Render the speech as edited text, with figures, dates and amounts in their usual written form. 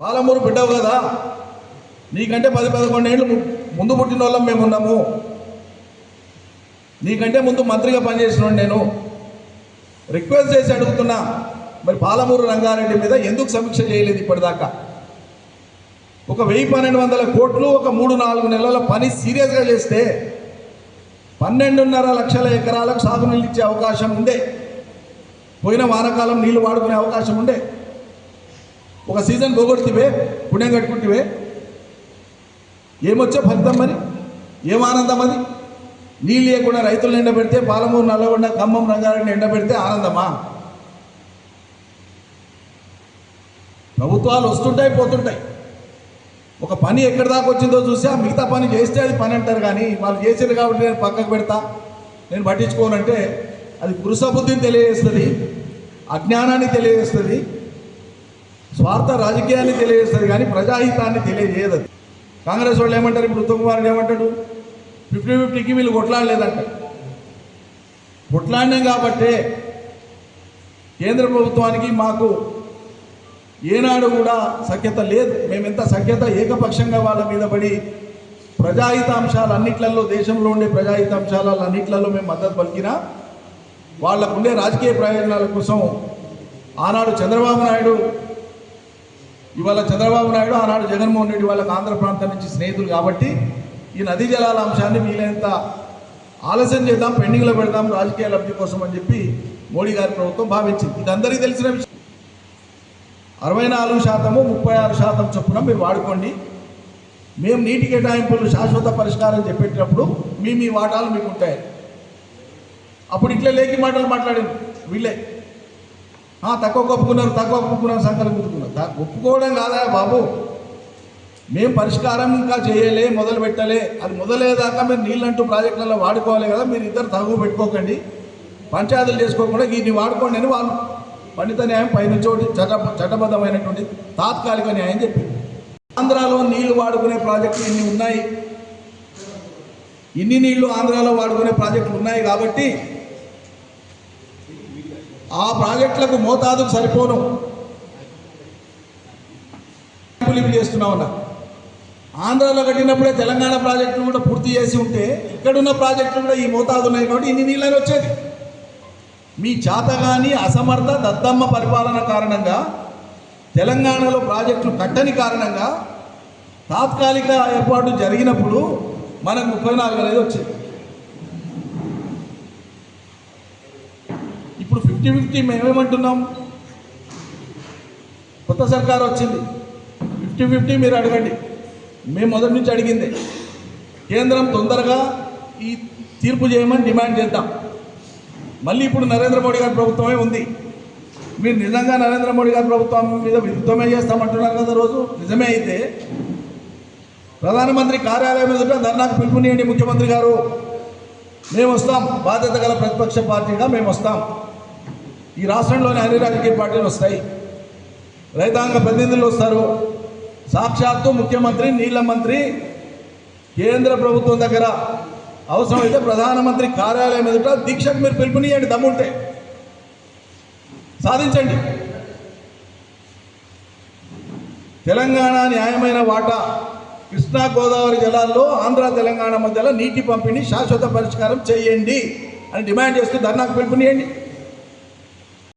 పాలమూరు బిడ్డవు కదా, నీకంటే 10-11 ఏళ్ళు ముందు పుట్టిన వాళ్ళం మేము ఉన్నాము. నీకంటే ముందు మంత్రిగా పనిచేసిన నేను రిక్వెస్ట్ చేసి అడుగుతున్నా, మరి పాలమూరు రంగారెడ్డి మీద ఎందుకు సమీక్ష చేయలేదు ఇప్పటిదాకా? ఒక 1000-1200 కోట్లు ఒక 3-4 నెలల పని సీరియస్గా చేస్తే 12.5 లక్షల ఎకరాలకు సాగునీళ్ళు ఇచ్చే అవకాశం ఉండే, పోయిన వానకాలం నీళ్లు వాడుకునే అవకాశం ఉండే. ఒక సీజన్ పోగొడితే పుణ్యం కట్టుకుంటే ఏమొచ్చే ఫలితం, మరి ఏం ఆనందం? అది నీళ్ళు లేకుండా రైతులను ఎండబెడితే, పాలమూరు, నల్లగొండ, ఖమ్మం, రంగారెడ్డిని ఎండబెడితే ఆనందమా? ప్రభుత్వాలు వస్తుంటాయి పోతుంటాయి, ఒక పని ఎక్కడి దాకా వచ్చిందో చూసి ఆ మిగతా పని చేస్తే అది పని అంటారు. కానీ వాళ్ళు చేసేది కాబట్టి నేను పక్కకు పెడతా, నేను పట్టించుకోనంటే అది పురుష బుద్ధిని తెలియజేస్తుంది, అజ్ఞానాన్ని తెలియజేస్తుంది, స్వార్థ రాజకీయాన్ని తెలియజేస్తుంది, కానీ ప్రజాహితాన్ని తెలియజేయదు. కాంగ్రెస్ వాళ్ళు ఏమంటారు? ఇప్పుడు ఉత్తమ్ కుమార్ ఏమంటాడు? 50-50కి వీళ్ళు కొట్లాడలేదంట. కొట్లాడినాం కాబట్టే కేంద్ర ప్రభుత్వానికి మాకు ఏనాడు కూడా సఖ్యత లేదు. మేమెంత సఖ్యత ఏకపక్షంగా వాళ్ళ మీద పడి ప్రజాహితాంశాలు అన్నిట్లలో, దేశంలో ఉండే ప్రజాహితాంశాలు అన్నిట్లలో మేము మద్దతు పలికినా వాళ్ళకుండే రాజకీయ ప్రయోజనాల కోసం ఆనాడు చంద్రబాబు నాయుడు, ఇవాళ చంద్రబాబు నాయుడు, ఆనాడు జగన్మోహన్ రెడ్డి వాళ్ళకి ఆంధ్ర ప్రాంతం నుంచి స్నేహితులు కాబట్టి ఈ నదీ జలాల అంశాన్ని వీలైనంత ఆలస్యం చేద్దాం, పెండింగ్లో పెడదాం రాజకీయ లబ్ధి కోసం అని చెప్పి మోడీ గారి ప్రభుత్వం భావించింది. ఇది అందరికీ తెలిసిన విషయం. 64%, 36% చొప్పున మీరు వాడుకోండి, మేము నీటి కేటాయింపులు శాశ్వత పరిష్కారం చెప్పేటప్పుడు మీ వాటాలు మీకు ఉంటాయి. అప్పుడు ఇట్లే లేకి మాటలు మాట్లాడింది వీళ్ళే. తక్కువ ఒప్పుకున్నారు, సంకల్పం ఒప్పుకున్నారు. ఒప్పుకోవడం కాదా బాబు, మేము పరిష్కారం ఇంకా చేయలే, మొదలు పెట్టలే. అది మొదలయ్యేదాకా మీరు నీళ్ళంటూ ప్రాజెక్టులలో వాడుకోవాలి కదా. మీరు ఇద్దరు తగువ పెట్టుకోకండి, పంచాయతీలు చేసుకోకుండా వీటిని వాడుకోండి అని వాళ్ళు పండిత న్యాయం పైనుంచి చట్టబద్ధమైనటువంటి తాత్కాలిక న్యాయం చెప్పింది. ఆంధ్రాలో నీళ్లు వాడుకునే ప్రాజెక్టులు ఇన్ని ఉన్నాయి, ఇన్ని నీళ్లు ఆంధ్రాలో వాడుకునే ప్రాజెక్టులు ఉన్నాయి కాబట్టి ఆ ప్రాజెక్టులకు మోతాదుకు సరిపోను చేస్తున్నామన్నా. ఆంధ్రాలో కట్టినప్పుడే తెలంగాణ ప్రాజెక్టులు కూడా పూర్తి చేసి ఉంటే ఇక్కడున్న ప్రాజెక్టులు కూడా ఈ మోతాదు ఉన్నాయి కాబట్టి ఇన్ని నీళ్ళని వచ్చేది. మీ చేతగాని అసమర్థ దద్దమ్మ పరిపాలన కారణంగా, తెలంగాణలో ప్రాజెక్టులు కట్టని కారణంగా తాత్కాలిక ఏర్పాటు జరిగినప్పుడు మనకు 34 అనేది వచ్చేది. ఇప్పుడు 50-50 మేమేమంటున్నాం? కొత్త సర్కారు వచ్చింది, 50-50 మీరు అడగండి. మేము మొదటి నుంచి అడిగిందే కేంద్రం తొందరగా ఈ తీర్పు చేయమని డిమాండ్ చేద్దాం. మళ్ళీ ఇప్పుడు నరేంద్ర మోడీ గారి ప్రభుత్వమే ఉంది. మీరు నిజంగా నరేంద్ర మోడీ గారి ప్రభుత్వం మీద యుద్ధమే చేస్తామంటున్నారు కదా రోజు. నిజమే అయితే ప్రధానమంత్రి కార్యాలయం ఎదుట ధర్నాకు పిలుపునియండి ముఖ్యమంత్రి గారు, మేము వస్తాం, బాధ్యత గల ప్రతిపక్ష పార్టీగా మేము వస్తాం. ఈ రాష్ట్రంలోని అన్ని రాజకీయ పార్టీలు వస్తాయి, రైతాంగ ప్రతినిధులు వస్తారు, సాక్షాత్తు ముఖ్యమంత్రి, నీళ్ల మంత్రి కేంద్ర ప్రభుత్వం దగ్గర అవసరమైతే ప్రధానమంత్రి కార్యాలయం ఎదుట దీక్షకు మీరు పిలుపునియండి, దమ్ముంటే సాధించండి. తెలంగాణ న్యాయమైన వాటా కృష్ణా గోదావరి జలాల్లో ఆంధ్ర తెలంగాణ మధ్యలో నీటి పంపిణీ శాశ్వత పరిష్కారం చేయండి అని డిమాండ్ చేస్తూ ధర్నాకు పిలుపునియండి.